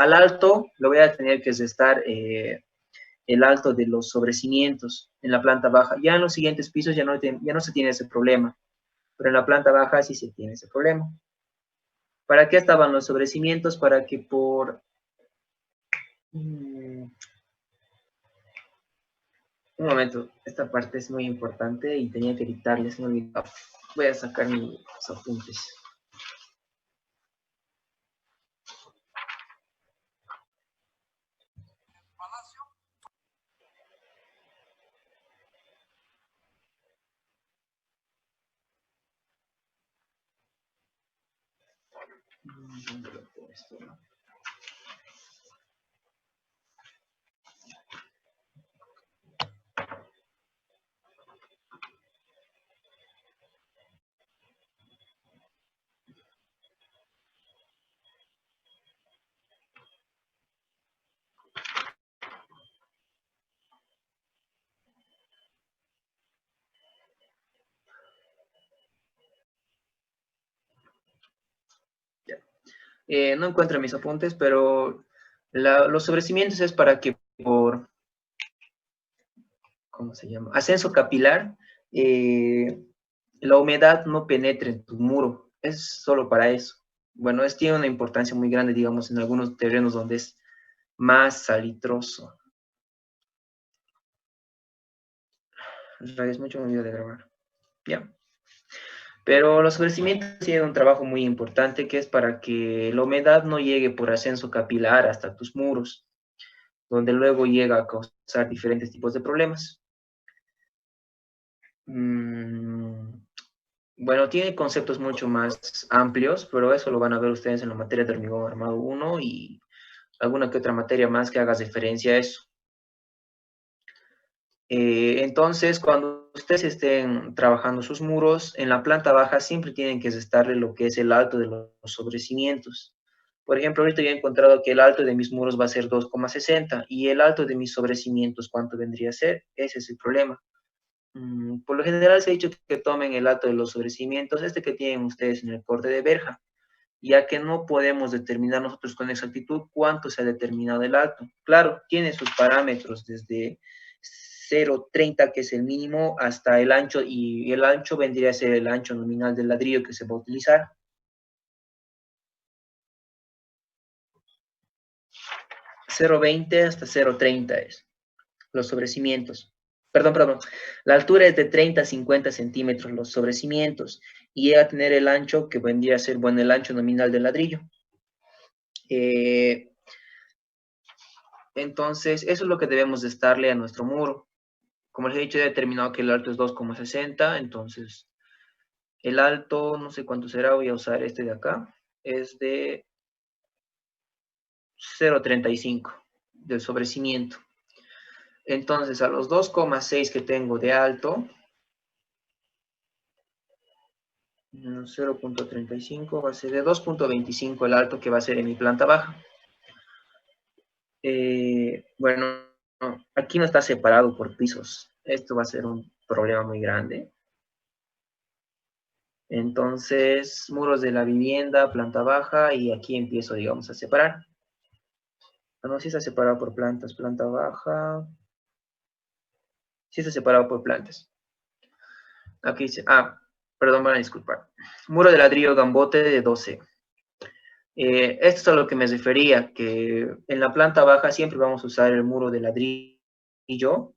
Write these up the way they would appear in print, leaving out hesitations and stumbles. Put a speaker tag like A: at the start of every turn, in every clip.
A: al alto le voy a tener que restar el alto de los sobrecimientos en la planta baja. Ya en los siguientes pisos ya no se tiene ese problema, pero en la planta baja sí se tiene ese problema. ¿Para qué estaban los sobrecimientos? Para que por... un momento, esta parte es muy importante y tenía que dictarles, me olvidaba. Voy a sacar mis apuntes. ¿Dónde lo pongo esto? No encuentro mis apuntes, pero los sobrecimientos es para que por, ¿cómo se llama? Ascenso capilar, la humedad no penetre en tu muro. Es solo para eso. Bueno, tiene una importancia muy grande, digamos, en algunos terrenos donde es más salitroso. Es mucho me olvido de grabar. Ya. Pero los sobrecimientos tienen un trabajo muy importante que es para que la humedad no llegue por ascenso capilar hasta tus muros, donde luego llega a causar diferentes tipos de problemas. Bueno, tiene conceptos mucho más amplios, pero eso lo van a ver ustedes en la materia de hormigón armado 1 y alguna que otra materia más que haga referencia a eso. Entonces, cuando ustedes estén trabajando sus muros, en la planta baja siempre tienen que restarle lo que es el alto de los sobrecimientos. Por ejemplo, ahorita yo he encontrado que el alto de mis muros va a ser 2,60 y el alto de mis sobrecimientos, ¿cuánto vendría a ser? Ese es el problema. Por lo general se ha dicho que tomen el alto de los sobrecimientos, este que tienen ustedes en el corte de verja, ya que no podemos determinar nosotros con exactitud cuánto se ha determinado el alto. Claro, tiene sus parámetros desde 0,30, que es el mínimo, hasta el ancho, y el ancho vendría a ser el ancho nominal del ladrillo que se va a utilizar. 0,20 hasta 0,30 es los sobrecimientos. Perdón. La altura es de 30 a 50 centímetros los sobrecimientos y llega a tener el ancho que vendría a ser, bueno, el ancho nominal del ladrillo. Entonces, eso es lo que debemos de estarle a nuestro muro. Como les he dicho, he determinado que el alto es 2,60, entonces el alto, no sé cuánto será, voy a usar este de acá, es de 0,35 del sobrecimiento. Entonces, a los 2,6 que tengo de alto, 0,35 va a ser de 2,25 el alto que va a ser en mi planta baja. Bueno, aquí no está separado por pisos. Esto va a ser un problema muy grande. Entonces, muros de la vivienda, planta baja, y aquí empiezo, digamos, a separar. No, sí está separado por plantas, planta baja. Sí está separado por plantas. Aquí dice, perdón, van a disculpar. Muro de ladrillo gambote de 12. Esto es a lo que me refería, que en la planta baja siempre vamos a usar el muro de ladrillo,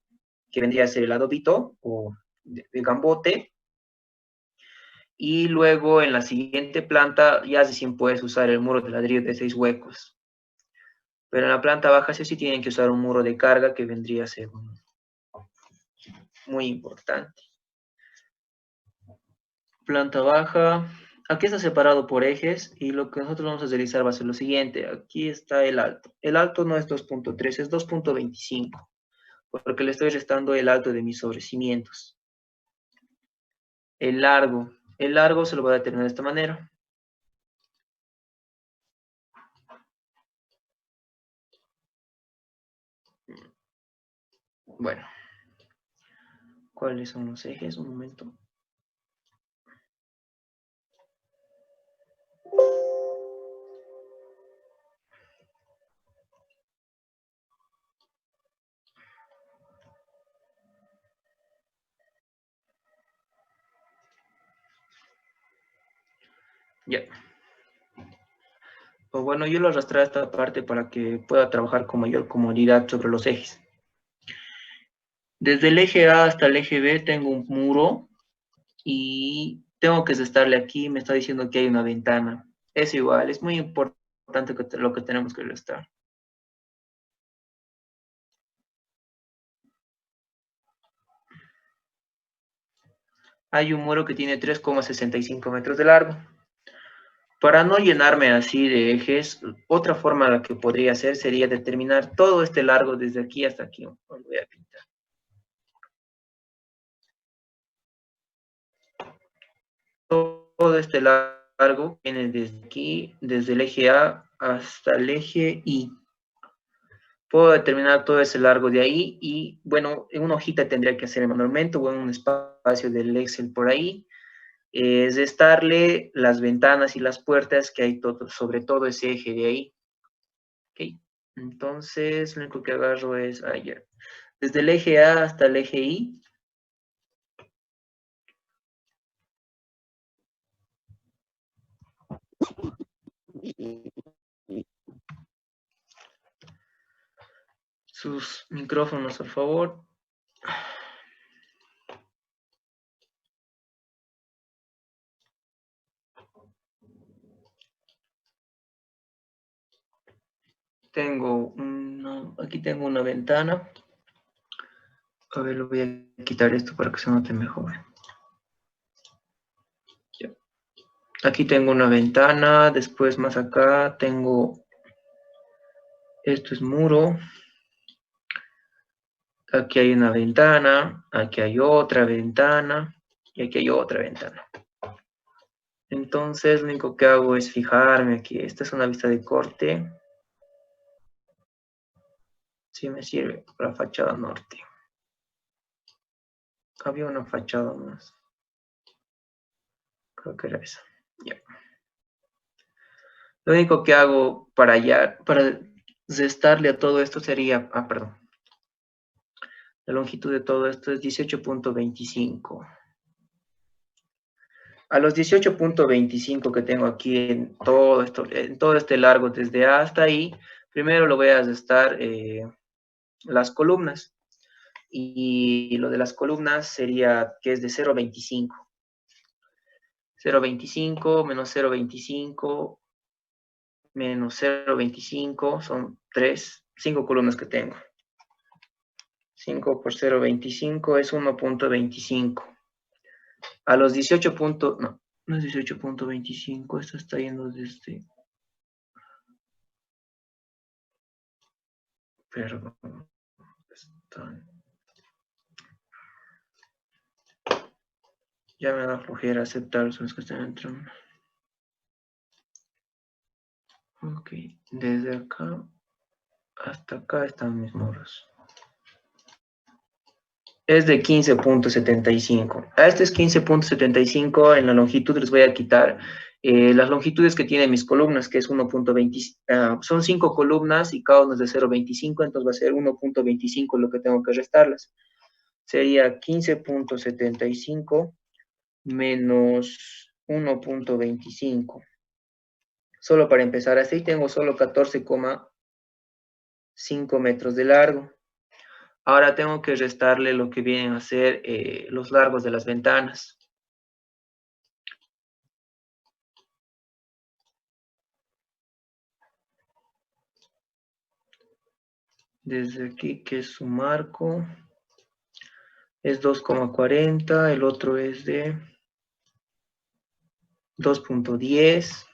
A: que vendría a ser el adobito o de gambote, y luego en la siguiente planta ya recién puedes usar el muro de ladrillo de 6 huecos. Pero en la planta baja sí tienen que usar un muro de carga que vendría a ser muy importante. Planta baja. Aquí está separado por ejes y lo que nosotros vamos a realizar va a ser lo siguiente. Aquí está el alto. El alto no es 2,3, es 2,25, porque le estoy restando el alto de mis sobrecimientos. El largo se lo voy a determinar de esta manera. Bueno, ¿cuáles son los ejes? Un momento. Ya. Pues bueno, yo lo arrastré a esta parte para que pueda trabajar con mayor comodidad sobre los ejes. Desde el eje A hasta el eje B tengo un muro y tengo que restarle aquí, me está diciendo que hay una ventana. Es igual, es muy importante lo que tenemos que restar. Hay un muro que tiene 3,65 metros de largo. Para no llenarme así de ejes, otra forma la que podría hacer sería determinar todo este largo desde aquí hasta aquí. Lo voy a pintar. Todo este largo viene desde aquí, desde el eje A hasta el eje I. Puedo determinar todo ese largo de ahí y, bueno, en una hojita tendría que hacer manualmente o en un espacio del Excel por ahí. Es restarle las ventanas y las puertas que hay sobre todo ese eje de ahí. ¿Okay? Entonces, lo único que agarro es ayer. Desde el eje A hasta el eje I. Sus micrófonos, por favor. Aquí tengo una ventana. A ver, lo voy a quitar esto para que se note mejor. Ya. Aquí tengo una ventana, después más acá tengo, esto es muro. Aquí hay una ventana, aquí hay otra ventana y aquí hay otra ventana. Entonces, lo único que hago es fijarme aquí. Esta es una vista de corte. Sí me sirve para la fachada norte. Había una fachada más. Creo que era esa. Ya. Lo único que hago para restarle a todo esto sería, perdón. La longitud de todo esto es 18.25. A los 18.25 que tengo aquí en todo este largo desde A hasta ahí, primero lo voy a restar las columnas. Y lo de las columnas sería que es de 0.25. 0.25 menos 0.25 menos 0.25 son 5 columnas que tengo. 5 por 0.25 es 1.25. A los 18 puntos, no es 18.25, esto está yendo desde... Perdón. Ya me da flojera aceptar los que están entrando. Ok, desde acá hasta acá están mis muros. Es de 15.75. A este es 15.75. En la longitud les voy a quitar las longitudes que tienen mis columnas, que es 1.20. Son 5 columnas y cada una es de 0.25, entonces va a ser 1.25 lo que tengo que restarlas. Sería 15.75 menos 1.25. Solo para empezar, así tengo solo 14,5 metros de largo. Ahora tengo que restarle lo que vienen a ser los largos de las ventanas. Desde aquí, que es su marco, es 2,40, el otro es de 2.10,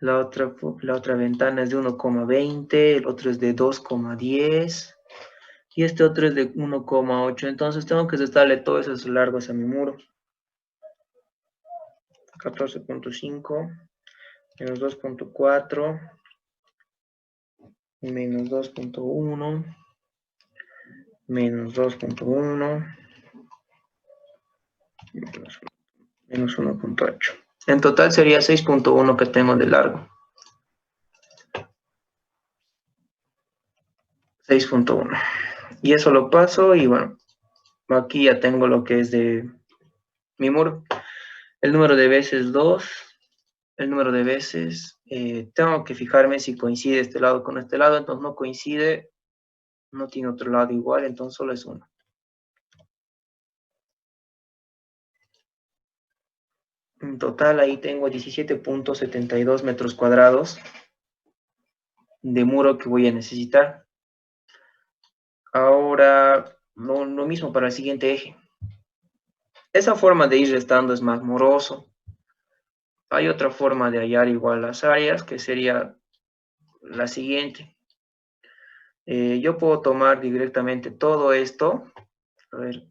A: la otra ventana es de 1,20, el otro es de 2,10 y este otro es de 1,8. Entonces tengo que restarle todos esos largos a mi muro. 14.5 menos 2.4 menos 2.1 menos 2.1 menos 1.8. En total sería 6.1 que tengo de largo. 6.1. Y eso lo paso y bueno, aquí ya tengo lo que es de mi muro. El número de veces 2 el número de veces. Tengo que fijarme si coincide este lado con este lado, entonces no coincide, no tiene otro lado igual, entonces solo es uno. En total ahí tengo 17.72 metros cuadrados de muro que voy a necesitar. Ahora, lo mismo para el siguiente eje. Esa forma de ir restando es más moroso. Hay otra forma de hallar igual las áreas, que sería la siguiente. Yo puedo tomar directamente todo esto. A ver,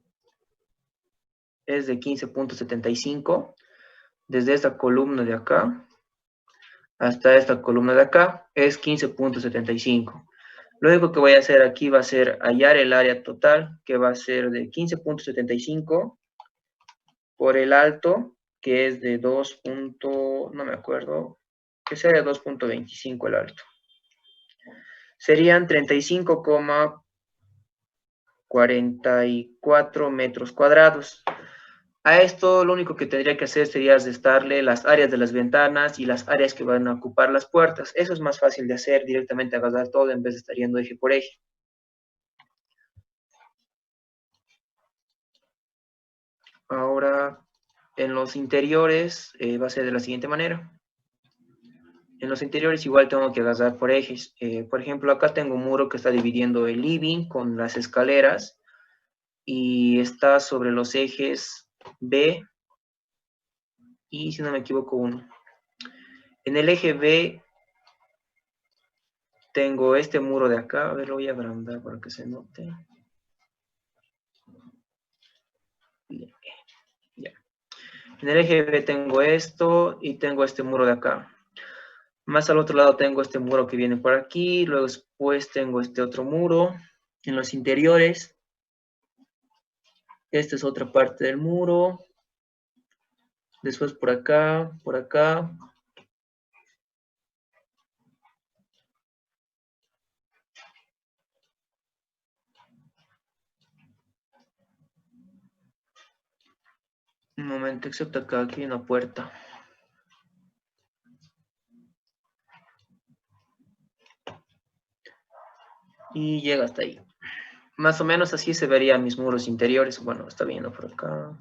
A: es de 15.75. Desde esta columna de acá hasta esta columna de acá es 15.75. Lo único que voy a hacer aquí va a ser hallar el área total, que va a ser de 15.75 por el alto, que es de 2. No me acuerdo, que sea de 2.25 el alto. Serían 35,44 metros cuadrados. A esto lo único que tendría que hacer sería restarle las áreas de las ventanas y las áreas que van a ocupar las puertas. Eso es más fácil de hacer, directamente agarrar todo en vez de estar yendo eje por eje. Ahora, en los interiores va a ser de la siguiente manera. En los interiores igual tengo que agarrar por ejes. Por ejemplo, acá tengo un muro que está dividiendo el living con las escaleras y está sobre los ejes B y, si no me equivoco, 1. En el eje B tengo este muro de acá. A ver, lo voy a agrandar para que se note. Ya. En el eje B tengo esto y tengo este muro de acá. Más al otro lado tengo este muro que viene por aquí. Luego después tengo este otro muro. En los interiores, esta es otra parte del muro. Después por acá, por acá. Un momento, excepto acá, aquí hay una puerta. Y llega hasta ahí. Más o menos así se verían mis muros interiores. Bueno, está viendo por acá.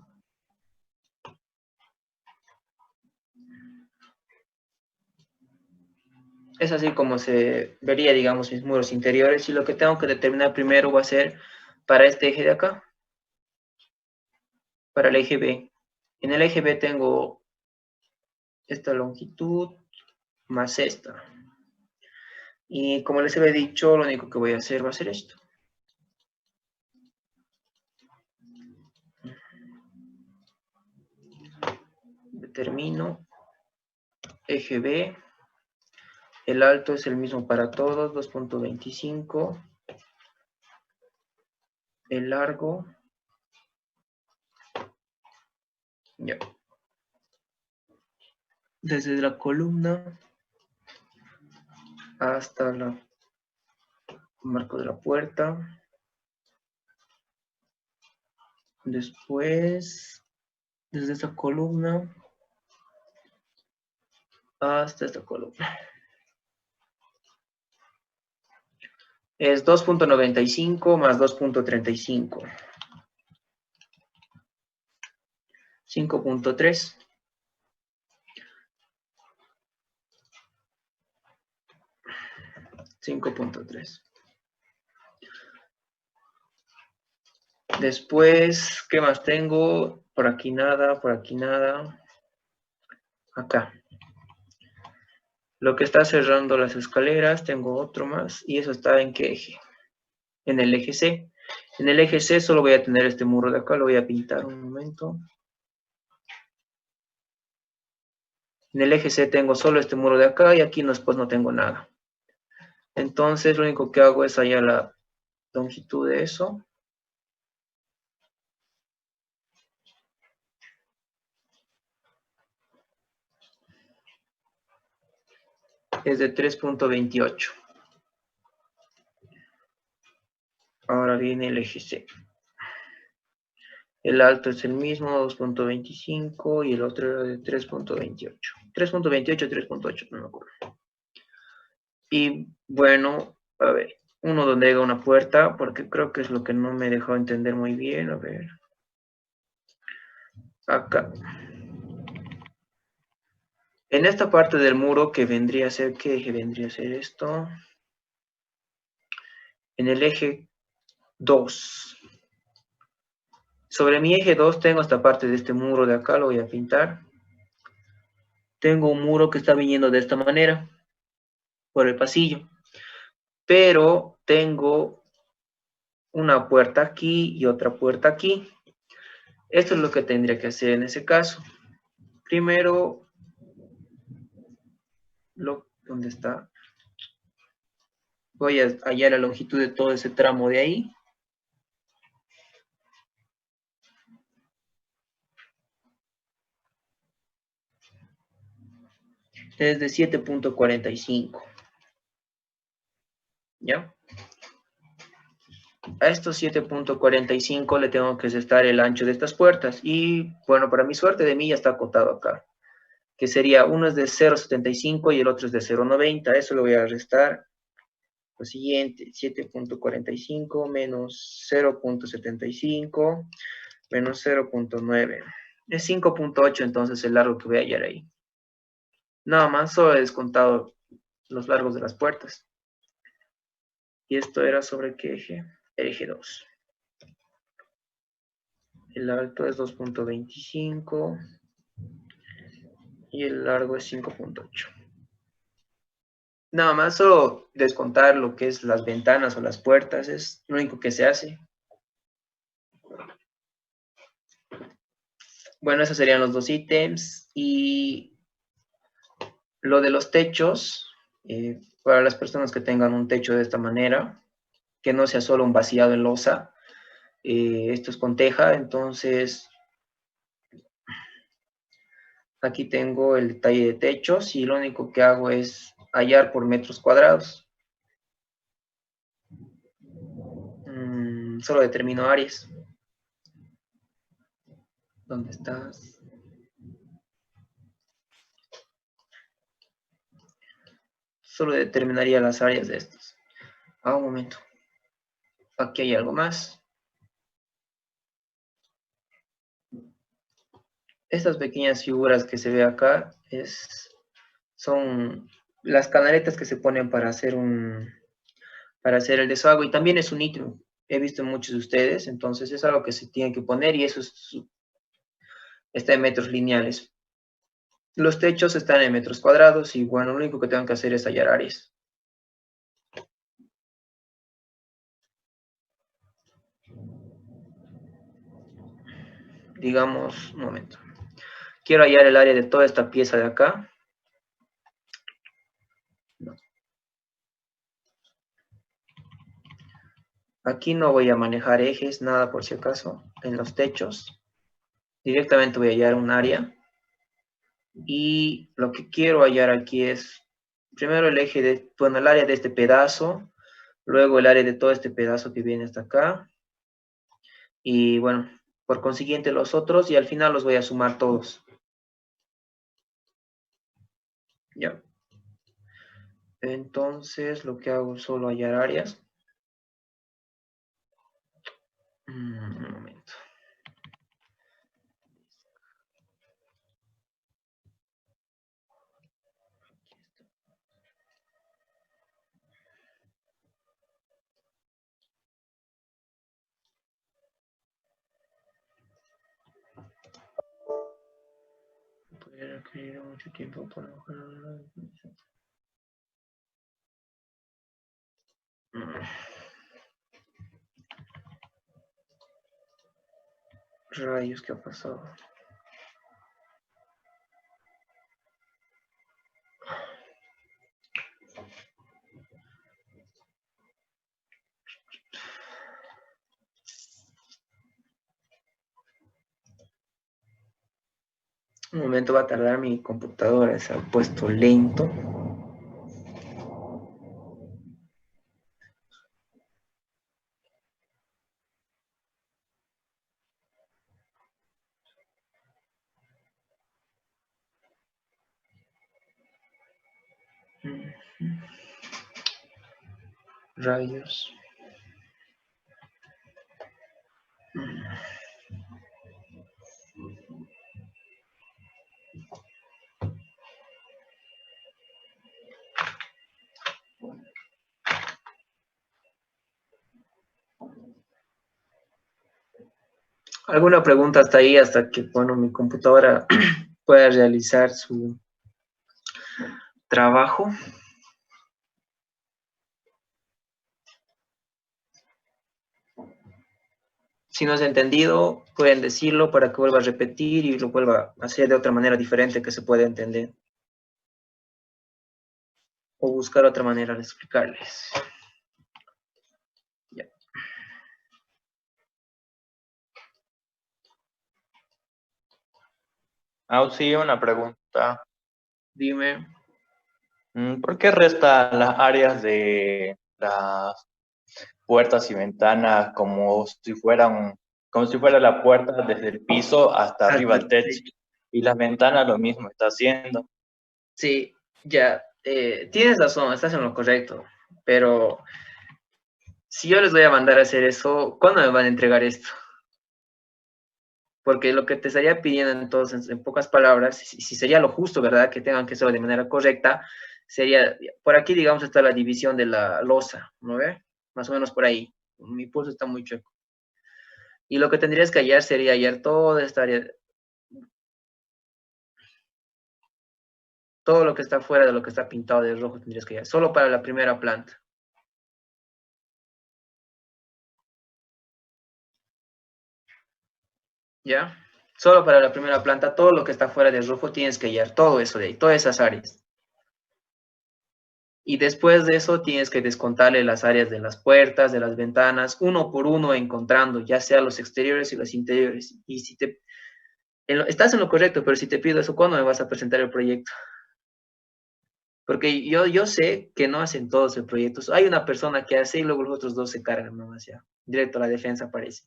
A: Es así como se vería, digamos, mis muros interiores. Y lo que tengo que determinar primero va a ser para este eje de acá. Para el eje B. En el eje B tengo esta longitud más esta. Y como les había dicho, lo único que voy a hacer va a ser esto. Determino eje B. El alto es el mismo para todos, 2.25. El largo, ya. Desde la columna hasta el marco de la puerta. Después, desde esta columna hasta esta columna. Es 2.95 más 2.35. 5.3. Después, ¿qué más tengo? Por aquí nada, por aquí nada. Acá. Lo que está cerrando las escaleras, tengo otro más. ¿Y eso está en qué eje? En el eje C. En el eje C solo voy a tener este muro de acá. Lo voy a pintar un momento. En el eje C tengo solo este muro de acá y aquí después no tengo nada. Entonces lo único que hago es hallar la longitud de eso. Es de 3.28. Ahora viene el eje C. El alto es el mismo, 2.25, y el otro era de 3.28. 3.28, 3.8, no me acuerdo. Y bueno, a ver, uno donde haga una puerta, porque creo que es lo que no me dejó entender muy bien. A ver, acá. En esta parte del muro que vendría a ser, ¿qué eje vendría a ser esto? En el eje 2. Sobre mi eje 2 tengo esta parte de este muro de acá, lo voy a pintar. Tengo un muro que está viniendo de esta manera, por el pasillo. Pero tengo una puerta aquí y otra puerta aquí. Esto es lo que tendría que hacer en ese caso. Primero, ¿dónde está? Voy a hallar la longitud de todo ese tramo de ahí. Es de 7.45. ¿Ya? A estos 7.45 le tengo que restar el ancho de estas puertas. Y bueno, para mi suerte de mí ya está acotado acá. Que sería, uno es de 0.75 y el otro es de 0.90. Eso lo voy a restar. Lo siguiente, 7.45 menos 0.75 menos 0.9. Es 5.8 entonces el largo que voy a hallar ahí. Nada más, solo he descontado los largos de las puertas. ¿Y esto era sobre qué eje? El eje 2. El alto es 2.25 y el largo es 5.8. Nada más, solo descontar lo que es las ventanas o las puertas, es lo único que se hace. Bueno, esos serían los dos ítems. Y lo de los techos, para las personas que tengan un techo de esta manera, que no sea solo un vaciado en losa, esto es con teja, entonces aquí tengo el detalle de techos y lo único que hago es hallar por metros cuadrados. Solo determino áreas. ¿Dónde estás? Solo determinaría las áreas de estos. Un momento. Aquí hay algo más. Estas pequeñas figuras que se ve acá son las canaletas que se ponen para hacer el desagüe, y también es un ítem. He visto en muchos de ustedes, entonces es algo que se tiene que poner y eso está en metros lineales. Los techos están en metros cuadrados y bueno, lo único que tengo que hacer es hallar áreas. Digamos, un momento. Quiero hallar el área de toda esta pieza de acá. No. Aquí no voy a manejar ejes, nada por si acaso. En los techos, directamente voy a hallar un área. Y lo que quiero hallar aquí es, primero el eje de, bueno, el área de este pedazo, luego el área de todo este pedazo que viene hasta acá. Y bueno, por consiguiente los otros, y al final los voy a sumar todos. Ya. Entonces lo que hago es solo hallar áreas. Un momento. Podría requerir mucho tiempo para mejorar. Rayos, ¿qué ha pasado? Un momento, va a tardar, mi computadora se ha puesto lento. Rayos. ¿Alguna pregunta hasta ahí, hasta que, bueno, mi computadora pueda realizar su trabajo? Si no has entendido, pueden decirlo para que vuelva a repetir y lo vuelva a hacer de otra manera diferente que se pueda entender. O buscar otra manera de explicarles. Ya.
B: Sí, una pregunta.
A: Dime.
B: ¿Por qué resta las áreas de las puertas y ventanas como si fuera la puerta desde el piso hasta arriba al techo? Y las ventanas lo mismo está haciendo.
A: Sí, ya. Tienes razón, estás en lo correcto. Pero si yo les voy a mandar a hacer eso, ¿cuándo me van a entregar esto? Porque lo que te estaría pidiendo entonces, en pocas palabras, si sería lo justo, ¿verdad? Que tengan que hacerlo de manera correcta, sería, por aquí, digamos, está la división de la losa, ¿no ve? Más o menos por ahí. Mi pulso está muy chueco. Y lo que tendrías que hallar sería hallar toda esta área, todo lo que está fuera de lo que está pintado de rojo tendrías que hallar, solo para la primera planta. ¿Ya? Solo para la primera planta, todo lo que está fuera de rojo tienes que hallar, todo eso de ahí, todas esas áreas. Y después de eso tienes que descontarle las áreas de las puertas, de las ventanas, uno por uno encontrando, ya sea los exteriores y los interiores. Y si te, estás en lo correcto, pero si te pido eso, ¿cuándo me vas a presentar el proyecto? Porque yo sé que no hacen todos el proyecto. Hay una persona que hace y luego los otros dos se cargan nomás ya. Directo a la defensa aparece.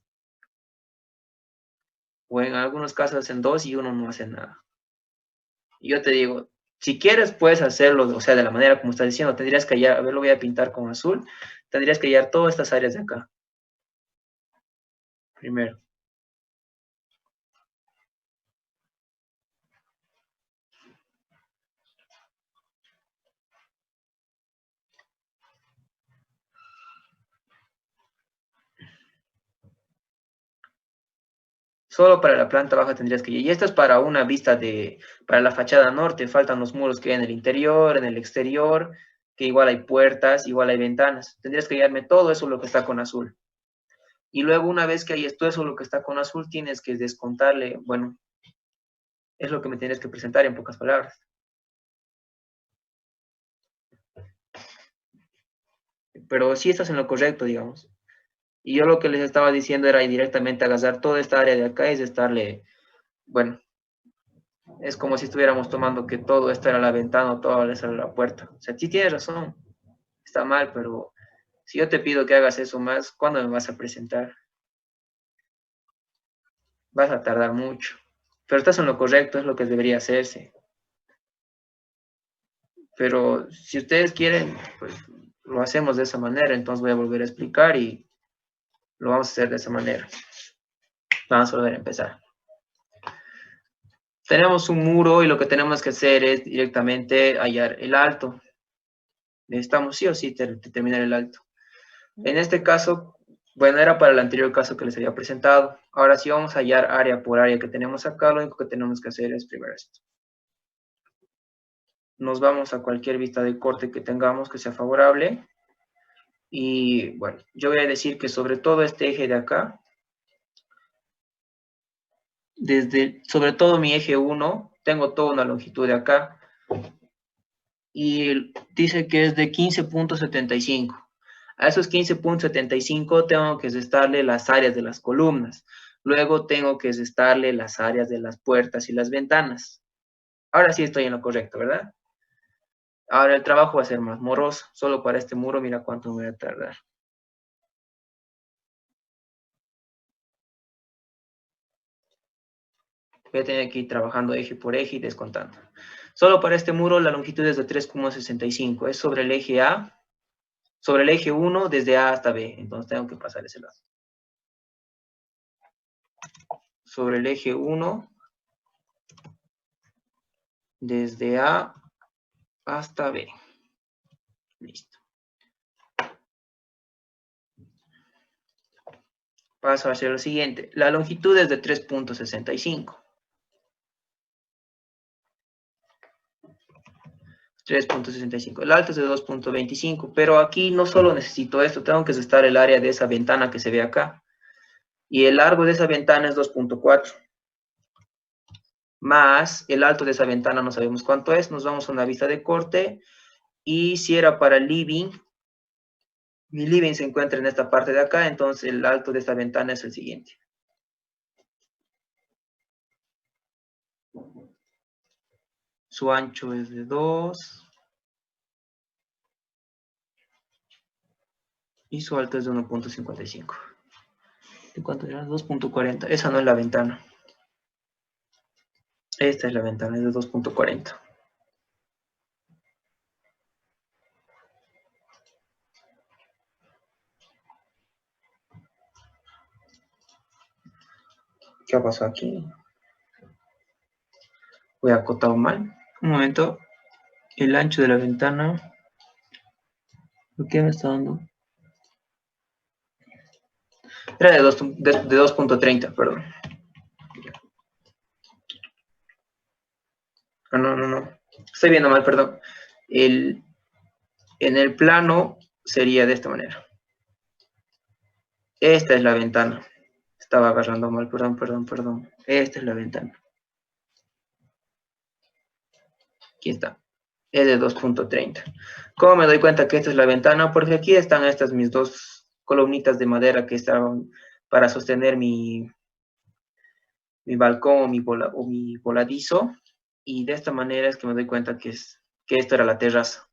A: O en algunos casos hacen dos y uno no hace nada. Y yo te digo, si quieres puedes hacerlo, o sea, de la manera como estás diciendo, tendrías que hallar, a ver, lo voy a pintar con azul, tendrías que hallar todas estas áreas de acá, primero. Solo para la planta baja tendrías que ir. Y esto es para una vista para la fachada norte. Faltan los muros que hay en el interior, en el exterior, que igual hay puertas, igual hay ventanas. Tendrías que guiarme todo eso lo que está con azul. Y luego una vez que hay todo eso lo que está con azul, tienes que descontarle, bueno, es lo que me tienes que presentar en pocas palabras. Pero sí estás en lo correcto, digamos. Y yo lo que les estaba diciendo era directamente agarrar toda esta área de acá y es estarle, bueno, es como si estuviéramos tomando que todo esto era la ventana o todo esto era la puerta. O sea, sí tienes razón, está mal, pero si yo te pido que hagas eso más, ¿cuándo me vas a presentar? Vas a tardar mucho. Pero estás en lo correcto, es lo que debería hacerse. Pero si ustedes quieren, pues lo hacemos de esa manera, entonces voy a volver a explicar y lo vamos a hacer de esa manera. Vamos a volver a empezar. Tenemos un muro y lo que tenemos que hacer es directamente hallar el alto. Necesitamos sí o sí determinar el alto. En este caso, bueno, era para el anterior caso que les había presentado. Ahora sí vamos a hallar área por área que tenemos acá. Lo único que tenemos que hacer es primero esto. Nos vamos a cualquier vista de corte que tengamos que sea favorable. Y bueno, yo voy a decir que sobre todo este eje de acá, sobre todo mi eje 1, tengo toda una longitud de acá. Y dice que es de 15.75. A esos 15.75 tengo que restarle las áreas de las columnas. Luego tengo que restarle las áreas de las puertas y las ventanas. Ahora sí estoy en lo correcto, ¿verdad? Ahora el trabajo va a ser más moroso. Solo para este muro, mira cuánto me voy a tardar. Voy a tener que ir trabajando eje por eje y descontando. Solo para este muro la longitud es de 3,65. Es sobre el eje A, sobre el eje 1 desde A hasta B. Entonces tengo que pasar ese lado. Sobre el eje 1 desde A hasta B. Listo. Paso a hacer lo siguiente. La longitud es de 3,65. 3,65. El alto es de 2,25. Pero aquí no solo necesito esto, tengo que restar el área de esa ventana que se ve acá. Y el largo de esa ventana es 2,4. Más el alto de esa ventana no sabemos cuánto es. Nos vamos a una vista de corte. Y si era para el living, mi living se encuentra en esta parte de acá, entonces el alto de esta ventana es el siguiente. Su ancho es de 2. Y su alto es de 1,55. ¿De cuánto era? 2,40. Esa no es la ventana. Esta es la ventana, es de 2,40. ¿Qué ha pasado aquí? Voy a acotar mal. Un momento. El ancho de la ventana. ¿Por qué me está dando? Era de 2,30, perdón. No. Estoy viendo mal, perdón. En el plano sería de esta manera. Esta es la ventana. Estaba agarrando mal, perdón. Esta es la ventana. Aquí está. Es de 2,30. ¿Cómo me doy cuenta que esta es la ventana? Porque aquí están estas mis dos columnitas de madera que estaban para sostener mi balcón o mi voladizo. Y de esta manera es que me doy cuenta que esto era la terraza.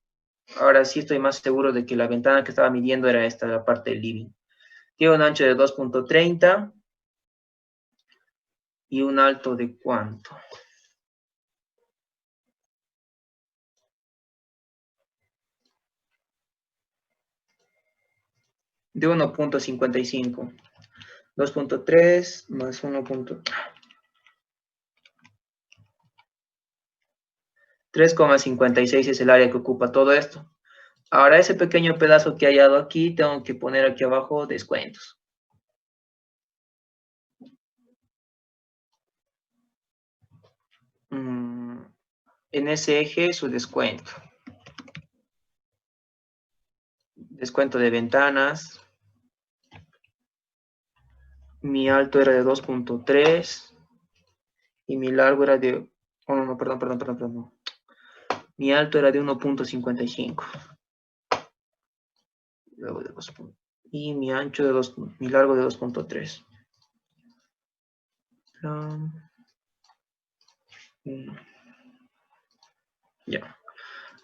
A: Ahora sí estoy más seguro de que la ventana que estaba midiendo era esta, la parte del living. Tiene un ancho de 2,30 y un alto de ¿cuánto? De 1,55. 2,3 más 1. 3,56 es el área que ocupa todo esto. Ahora ese pequeño pedazo que he hallado aquí, tengo que poner aquí abajo descuentos. En ese eje su descuento. Descuento de ventanas. Mi alto era de 2,3 y mi largo era de... Oh, no, perdón. Mi alto era de 1,55. Luego de 2. Y mi ancho de 2, mi largo de 2,3. Ya.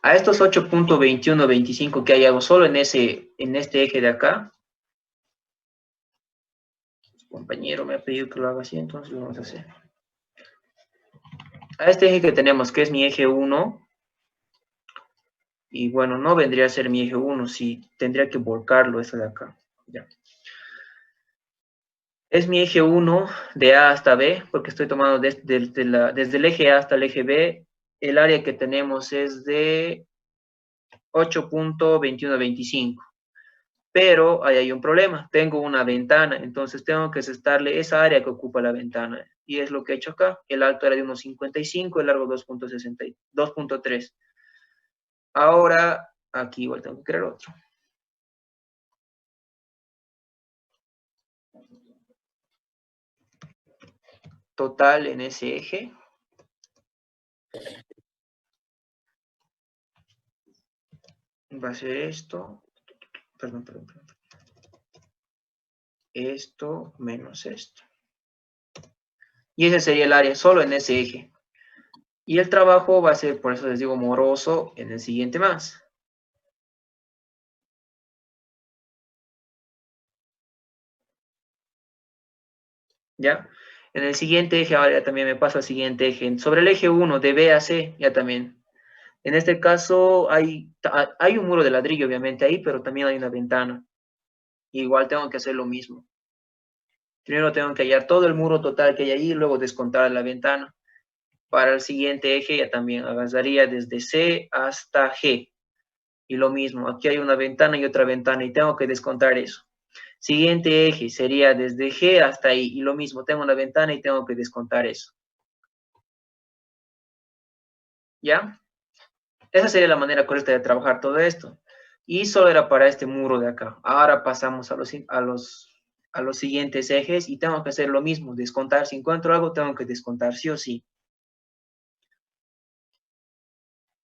A: A estos 8,2125 que hay algo solo en este eje de acá. Su compañero me ha pedido que lo haga así, entonces lo vamos a hacer. A este eje que tenemos, que es mi eje 1, y bueno, no vendría a ser mi eje 1, si tendría que volcarlo eso de acá. Ya. Es mi eje 1 de A hasta B, porque estoy tomando desde el eje A hasta el eje B. El área que tenemos es de 8,2125. Pero ahí hay un problema. Tengo una ventana, entonces tengo que restarle esa área que ocupa la ventana. Y es lo que he hecho acá. El alto era de 1,55, el largo 2,3. Ahora, aquí igual tengo que crear otro. Total en ese eje. Va a ser esto. Perdón. Esto menos esto. Y ese sería el área, solo en ese eje. Y el trabajo va a ser, por eso les digo, moroso en el siguiente más. ¿Ya? En el siguiente eje, ahora ya también me paso al siguiente eje. Sobre el eje 1, de B a C, ya también. En este caso hay un muro de ladrillo, obviamente, ahí, pero también hay una ventana. Igual tengo que hacer lo mismo. Primero tengo que hallar todo el muro total que hay ahí y luego descontar la ventana. Para el siguiente eje ya también avanzaría desde C hasta G. Y lo mismo, aquí hay una ventana y otra ventana y tengo que descontar eso. Siguiente eje sería desde G hasta ahí y lo mismo, tengo una ventana y tengo que descontar eso. ¿Ya? Esa sería la manera correcta de trabajar todo esto. Y solo era para este muro de acá. Ahora pasamos a los siguientes ejes y tengo que hacer lo mismo, descontar. Si encuentro algo, tengo que descontar sí o sí.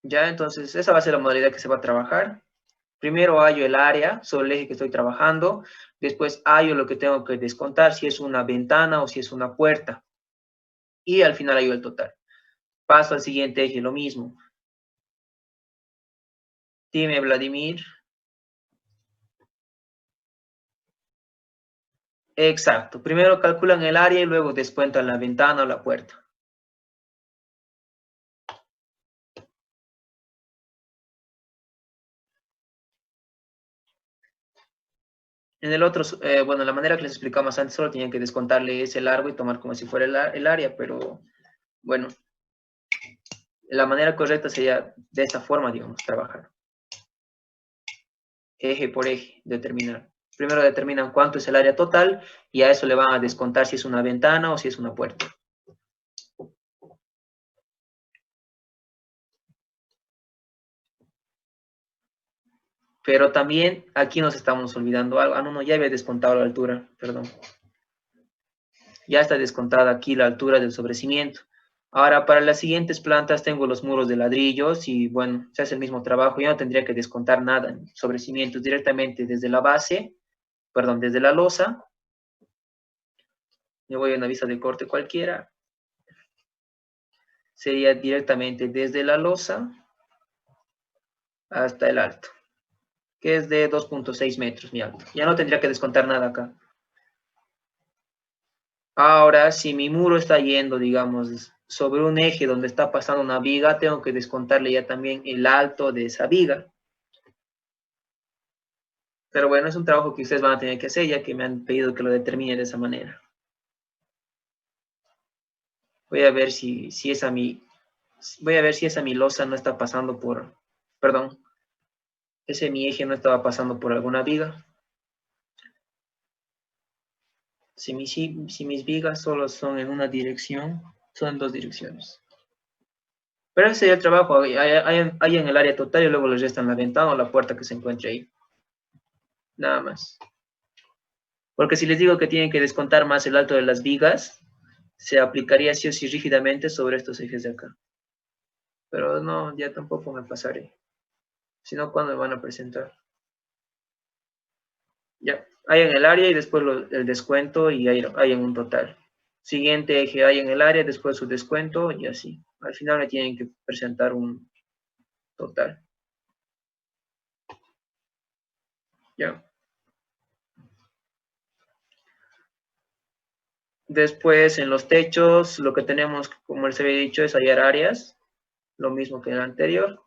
A: Ya, entonces, esa va a ser la modalidad que se va a trabajar. Primero hallo el área sobre el eje que estoy trabajando. Después hallo lo que tengo que descontar, si es una ventana o si es una puerta. Y al final hallo el total. Paso al siguiente eje, lo mismo. Dime, Vladimir. Exacto. Primero calculan el área y luego descuentan la ventana o la puerta. En el otro, bueno, la manera que les explicamos antes, solo tenían que descontarle ese largo y tomar como si fuera el área, pero bueno, la manera correcta sería de esta forma, digamos, trabajar. Eje por eje, determinar. Primero determinan cuánto es el área total y a eso le van a descontar si es una ventana o si es una puerta. Pero también aquí nos estamos olvidando algo. Ah, no, no, ya había descontado la altura, perdón. Ya está descontada aquí la altura del sobrecimiento. Ahora, para las siguientes plantas tengo los muros de ladrillos y bueno, se hace el mismo trabajo. Ya no tendría que descontar nada en sobrecimientos directamente desde la base, perdón, desde la losa. Me voy a una vista de corte cualquiera. Sería directamente desde la losa hasta el alto, que es de 2.6 metros mi alto. Ya no tendría que descontar nada acá. Ahora, si mi muro está yendo, digamos, sobre un eje donde está pasando una viga, tengo que descontarle ya también el alto de esa viga. Pero bueno, es un trabajo que ustedes van a tener que hacer ya que me han pedido que lo determine de esa manera. Voy a ver si esa mi losa no está pasando por, perdón, ese mi eje no estaba pasando por alguna viga. Si mis vigas solo son en una dirección, son en dos direcciones. Pero ese sería el trabajo, hay en el área total y luego les restan la ventana o la puerta que se encuentre ahí. Nada más. Porque si les digo que tienen que descontar más el alto de las vigas, se aplicaría sí o sí rígidamente sobre estos ejes de acá. Pero no, ya tampoco me pasaré. Si no, ¿cuándo me van a presentar? Ya, hay en el área y después el descuento y hay en un total. Siguiente eje hay en el área, después su descuento y así. Al final me tienen que presentar un total. Ya. Después en los techos, lo que tenemos, como les había dicho, es hallar áreas, lo mismo que en el anterior.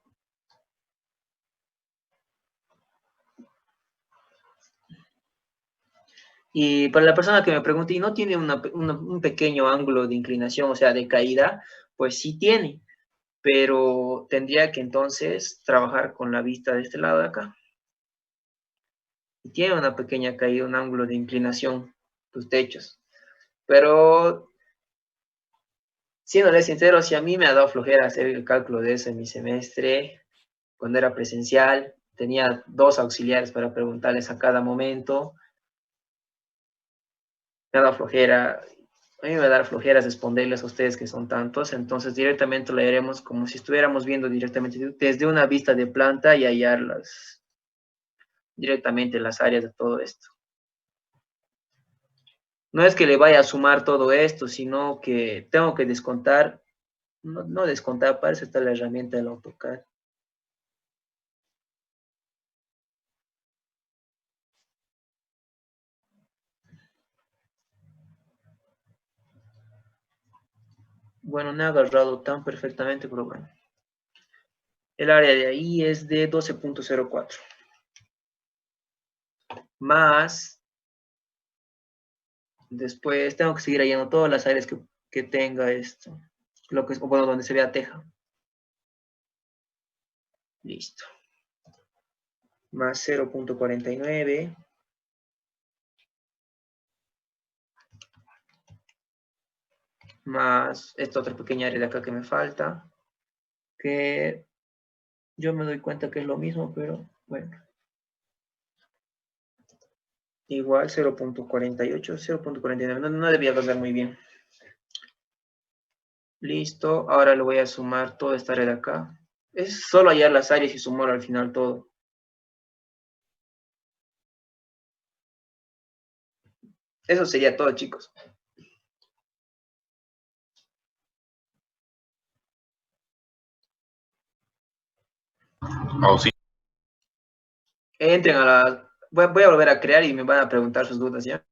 A: Y para la persona que me pregunte, ¿y no tiene un pequeño ángulo de inclinación, o sea, de caída? Pues sí tiene, pero tendría que entonces trabajar con la vista de este lado de acá. Y tiene una pequeña caída, un ángulo de inclinación, tus techos. Pero, siéndole sincero, si a mí me ha dado flojera hacer el cálculo de eso en mi semestre, cuando era presencial, tenía dos auxiliares para preguntarles a cada momento, me ha dado flojera. A mí me va a dar flojeras responderles a ustedes que son tantos, entonces directamente lo haremos como si estuviéramos viendo directamente desde una vista de planta y hallar directamente las áreas de todo esto. No es que le vaya a sumar todo esto, sino que tengo que descontar, no descontar, para eso está la herramienta del AutoCAD. Bueno, no he agarrado tan perfectamente, pero bueno. El área de ahí es de 12.04. Más, después tengo que seguir llenando todas las áreas que tenga esto. Lo que es, bueno, donde se vea teja. Listo. Más 0.49. Más esta otra pequeña área de acá que me falta. Que yo me doy cuenta que es lo mismo, pero bueno. Igual 0.48, 0.49. No debía pasar muy bien. Listo. Ahora le voy a sumar toda esta área de acá. Es solo hallar las áreas y sumar al final todo. Eso sería todo, chicos.
C: Oh, sí.
A: Entren a la... Voy a volver a crear y me van a preguntar sus dudas, ¿ya?